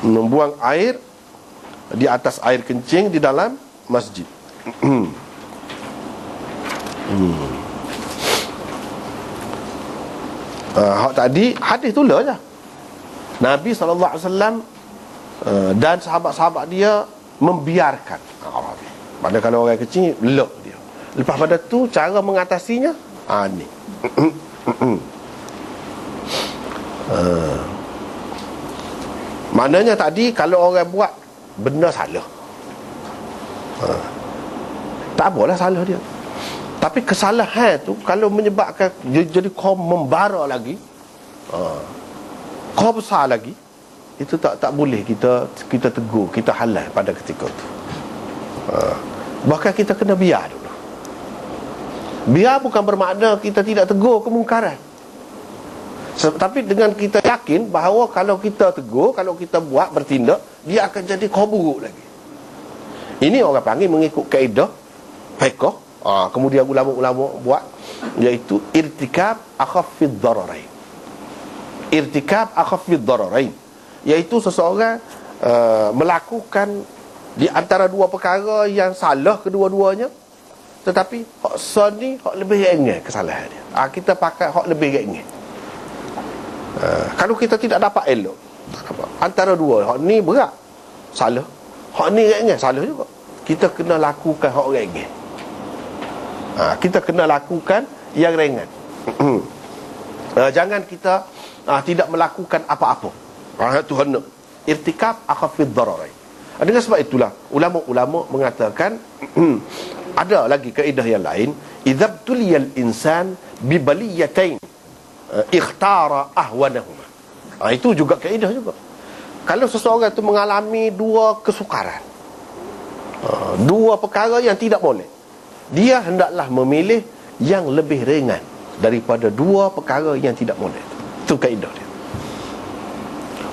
membuang air di atas air kencing di dalam masjid. Hak tadi hadis tu lah je. Nabi SAW dan sahabat-sahabat dia membiarkan. Pada kalau orang kecil lek dia. Lepas pada tu cara mengatasinya ni. Maknanya tadi kalau orang buat benda salah, tak apalah salah dia. Tapi kesalahan tu kalau menyebabkan jadi kau membara lagi, kau besar lagi, itu tak boleh kita tegur, kita halal pada ketika tu. Bahkan kita kena biar dulu. Biar bukan bermakna kita tidak tegur kemungkaran. Tapi dengan kita yakin bahawa kalau kita tegur, kalau kita buat, bertindak, dia akan jadi kau buruk lagi. Ini orang panggil mengikut kaedah fiqh. Kemudian ulama-ulama buat, iaitu irtikab akhaffid dararain. Irtikab akhaffid dararain, iaitu seseorang melakukan di antara dua perkara yang salah kedua-duanya, tetapi hak son ni hak lebih ringan kesalahan dia. Kita pakai hak lebih ringan. Kalau kita tidak dapat elok antara dua, hak ni berat, salah, hak ni ringan, salah juga, kita kena lakukan hak ringan. Kita kena lakukan yang ringan. Jangan kita tidak melakukan apa-apa. Itu hendak irtikab akhaffid dararain. Dengan sebab itulah ulama-ulama mengatakan ada lagi kaedah yang lain, idzabtuliyal insan bibaliyatain ikhtara ahwanahuma. Itu juga kaedah juga. Kalau seseorang itu mengalami dua kesukaran, dua perkara yang tidak boleh, dia hendaklah memilih yang lebih ringan daripada dua perkara yang tidak boleh. Itu kaedah dia.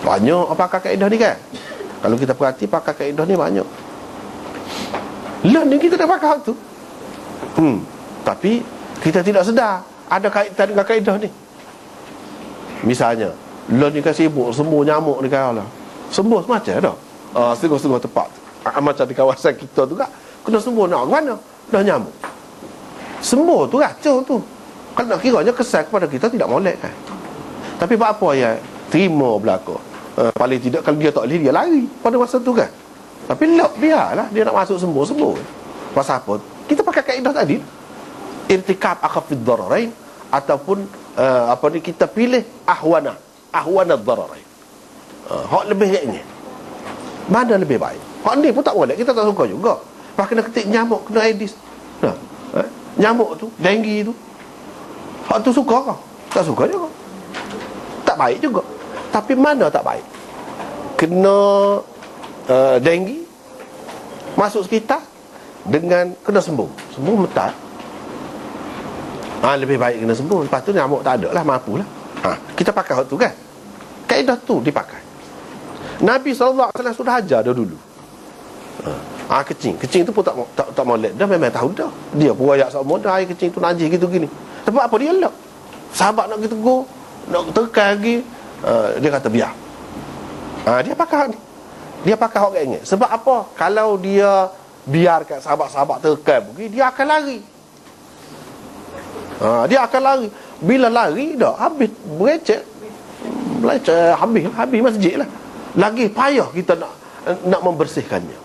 Banyak pakai kaedah ni kan. Kalau kita perhati pakai kaedah ni banyak. Lah ni kita dah pakai tu. Tapi kita tidak sedar ada kaitan dengan kaedah ni. Misalnya, lah ni kan sibuk sembuh nyamuk ni kan lah. Sembuh semacam dah. Setengah-setengah tepat. Macam di kawasan kita tu kan, kena sembuh nak ke mana? Dah nyamuk. Sembuh tu racun tu. Kalau nak kiranya kesan kepada kita tidak molek kan. Tapi apa yang terima belaka. Paling tidak kalau dia tak boleh, dia lari pada masa tu kan. Tapi biarlah dia nak masuk sembuh. Pasal apa? Kita pakai kaedah tadi, irtikab akhaffid dararain, ataupun kita pilih ahwana dararain. Hak lebih ringan. Mana lebih baik? Hak ni pun tak boleh, kita tak suka juga. Lepas kena ketik nyamuk, kena Aedes. Nyamuk tu, denggi tu, hak tu suka kau? Tak suka juga. Tak baik juga. Tapi mana tak baik? Kena denggi masuk sekitar dengan kena sembuh mental. Lebih baik kena sembuh. Lepas tu nyamuk tak ada lah, mampulah. Kita pakai hak tu kan. Kaedah tu dipakai. Nabi SAW sudah ajar dah dulu. Kecing tu pun tak molek. Dah memang tahu dah. Dia pun ayak sama dah, air kecing tu najis gitu-gini. Tapi apa dia elak? Sahabat nak kita tegur, nak tekan lagi, dia kata biar. Dia pakai ni. Dia pakai hak ingat. Sebab apa? Kalau dia biarkan sahabat-sahabat tekan pergi, dia akan lari. Dia akan lari. Bila lari dah habis berecek, habis masjid lah. Lagi payah kita nak membersihkannya.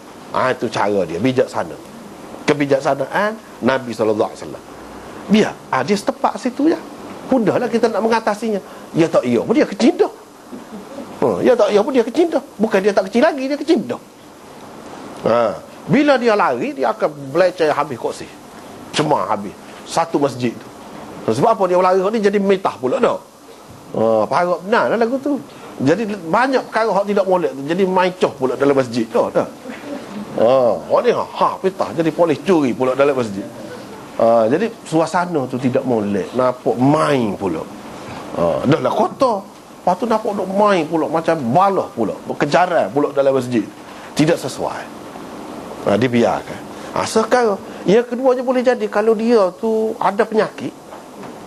Itu cara dia, bijaksana. Kebijaksanaan Nabi SAW. Biar dia setepak situ je. Mudahlah kita nak mengatasinya. Ya tak iya pun dia kecil dah. Ya tak iya pun dia kecil dah. Bukan dia tak kecil lagi, dia kecil dah. Bila dia lari, dia akan beleceh habis kursi. Cemar habis satu masjid tu. Sebab apa dia lari ni jadi mitah pula dah. Parah benar lah lagu tu. Jadi banyak perkara hak tidak molek tu jadi maicoh pula dalam masjid dah. Hak ni pitah jadi polis curi pula dalam masjid. Jadi suasana tu tidak molek, nampak main pula. Dah lah kotor. Lepas tu nampak duk main pula macam balah pula, berkejaran pula dalam masjid. Tidak sesuai. Dibiarkan. Sekarang yang keduanya boleh jadi kalau dia tu ada penyakit,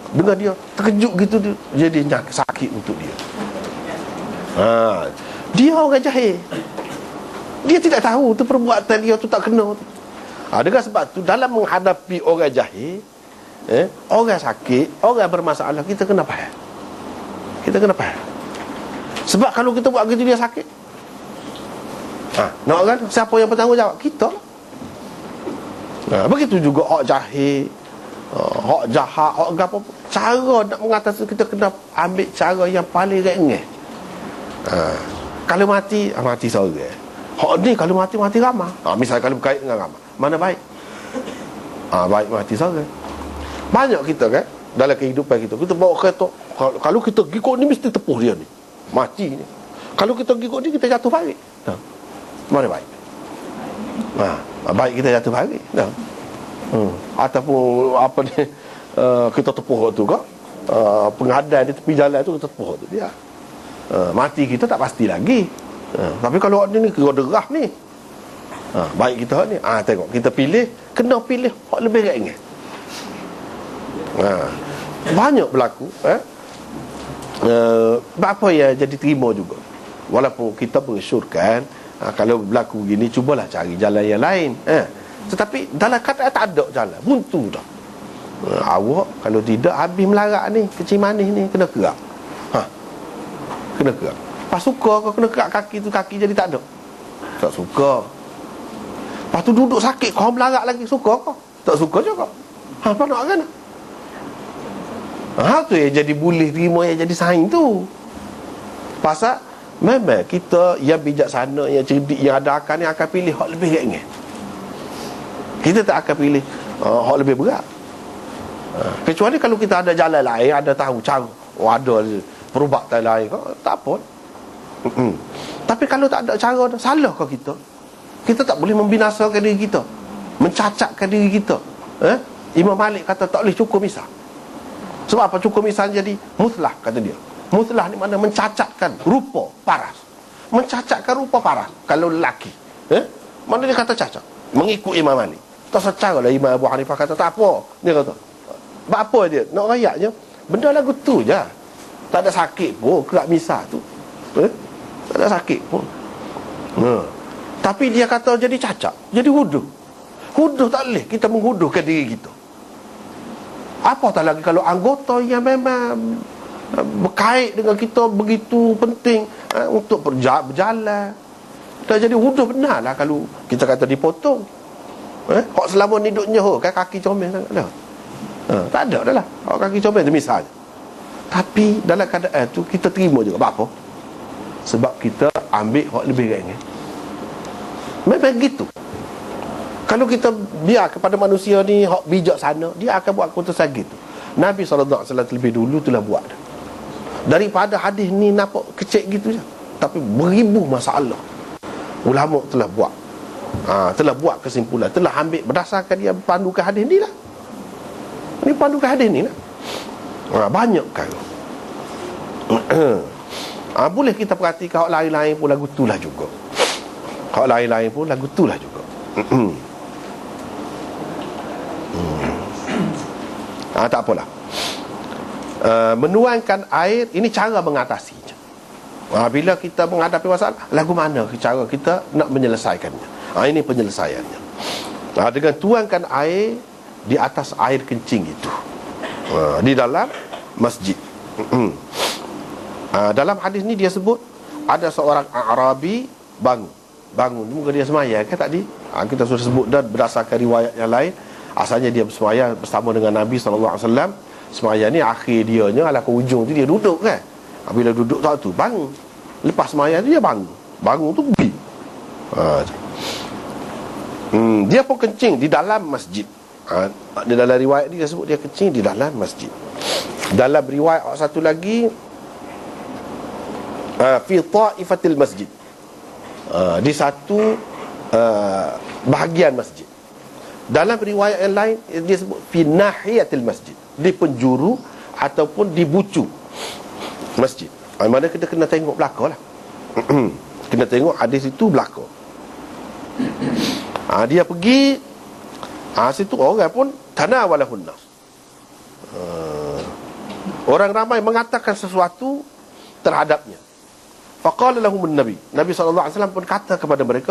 dengan dia terkejut gitu, dia jadi sakit untuk dia. Dia orang jahil. Dia tidak tahu tu perbuatan dia tu tak kena. Dengan sebab tu dalam menghadapi orang jahil, orang sakit, orang bermasalah, kita kena faham. Kita kena faham. Sebab kalau kita buat gitu dia sakit. Nak kan? Siapa yang bertanggungjawab? Kita lah. Begitu juga hak jahil, hak jahat, hak apa. Cara nak mengatasi, kita kena ambil cara yang paling ringan. Kalau mati, mati seorang. Hak ni kalau mati ramai. Misalnya kalau berkait dengan ramai, mana baik? Baik mati seorang. Banyak kita kan dalam kehidupan kita bawa kereta, kalau kita gigit ni mesti tepuh dia ni, mati ni. Kalau kita gigit ni, kita jatuh balik. Mana baik? Baik kita jatuh balik. Ataupun apa ni, kita tepuh tu kak, pengadai di tepi jalan tu kita tepuh tu dia. Mati kita tak pasti lagi. Tapi kalau ni kira derah ni, baik kita ni, tengok kita pilih, kena pilih hak lebih ringan. Banyak berlaku apa yang jadi terima juga. Walaupun kita mengesyorkan, kalau berlaku begini, cubalah cari jalan yang lain. Tetapi dalam keadaan tak ada jalan, buntu dah. Awak kalau tidak habis melarat ni, kecil manis ni, kena kerak. Kena kerak. Pas suka kau kena kerak kaki tu, kaki jadi tak ada. Tak suka. Lepas tu duduk sakit, kau melarat lagi, suka kau? Tak suka juga. Apa nak kan? Tu yang jadi boleh terima, yang jadi saing tu. Pasal memang kita yang bijaksana, yang cerdik, yang ada akal ni akan pilih hak lebih ringan. Kita tak akan pilih hak lebih berat. Kecuali kalau kita ada jalan lain, ada tahu cara, ada perubatan lain, tak apa. Tapi kalau tak ada cara, salah ke kita? Kita tak boleh membinasakan diri kita, mencacatkan diri kita. Imam Malik kata tak boleh cukur misah. Sebab apa? Cukur misah jadi muslah, kata dia. Muslah ni mana mencacatkan rupa paras. Mencacatkan rupa paras kalau lelaki. Mana dia kata cacat? Mengikut Imam Malik. Tak secara lah Imam Abu Hanifah kata tak apa. Dia kata apa dia? Nak rayaknya benda lagu tu je. Tak ada sakit pun kerak misah tu. Tak ada sakit pun. Tapi dia kata jadi cacat, jadi huduh. Huduh tak boleh kita menghuduhkan diri kita. Apatah lagi kalau anggota yang memang berkait dengan kita begitu penting untuk berjalan. Dah jadi huduh benar lah kalau kita kata dipotong. Hak selama ni duduknya kan kaki comel sangat dah. Tak ada dah lah hak kaki comel tu misalnya. Tapi dalam keadaan tu kita terima juga. Apa? Sebab kita ambil hak lebih ringan. Memang gitu. Kalau kita biar kepada manusia ni hak bijaksana, dia akan buat keputusan gitu. Nabi SAW lebih dulu telah buat. Daripada hadis ni nampak kecil gitu je, tapi beribu masalah ulama telah buat. Telah buat kesimpulan, telah ambil berdasarkan dia pandukan hadis ni lah. Ini pandukan hadis ni lah. Banyak kan. Boleh kita perhatikan hak lain-lain pun lagu tu lah juga. Hak lain-lain pun lagu tu lah juga. Tak apalah. Menuangkan air, ini cara mengatasinya. Bila kita menghadapi masalah, lagu mana cara kita nak menyelesaikannya. Ini penyelesaiannya. Dengan tuangkan air di atas air kencing itu, di dalam masjid. Dalam hadis ni dia sebut ada seorang Arabi bangun, mungkin dia semayang kan tadi. Kita sudah sebut dah berdasarkan riwayat yang lain. Asalnya dia bersemayang bersama dengan Nabi SAW. Semayang ni akhir dia nya ala ke ujung tu dia duduk kan. Bila duduk tak tu bangun. Lepas semayang tu dia bangun tu pergi. Dia pun kencing di dalam masjid. Di dalam riwayat dia sebut dia kencing di dalam masjid. Dalam riwayat satu lagi fi ta'ifatil masjid, di satu bahagian masjid. Dalam riwayat yang lain dia sebut fi nahiyatil masjid, di penjuru ataupun di bucu masjid. Mana kita kena tengok belakang lah. Kena tengok hadis itu belakang. Dia pergi situ orang pun tanawalahun nas. Orang ramai mengatakan sesuatu terhadapnya. Faqala lahum an-nabi. Nabi SAW pun kata kepada mereka,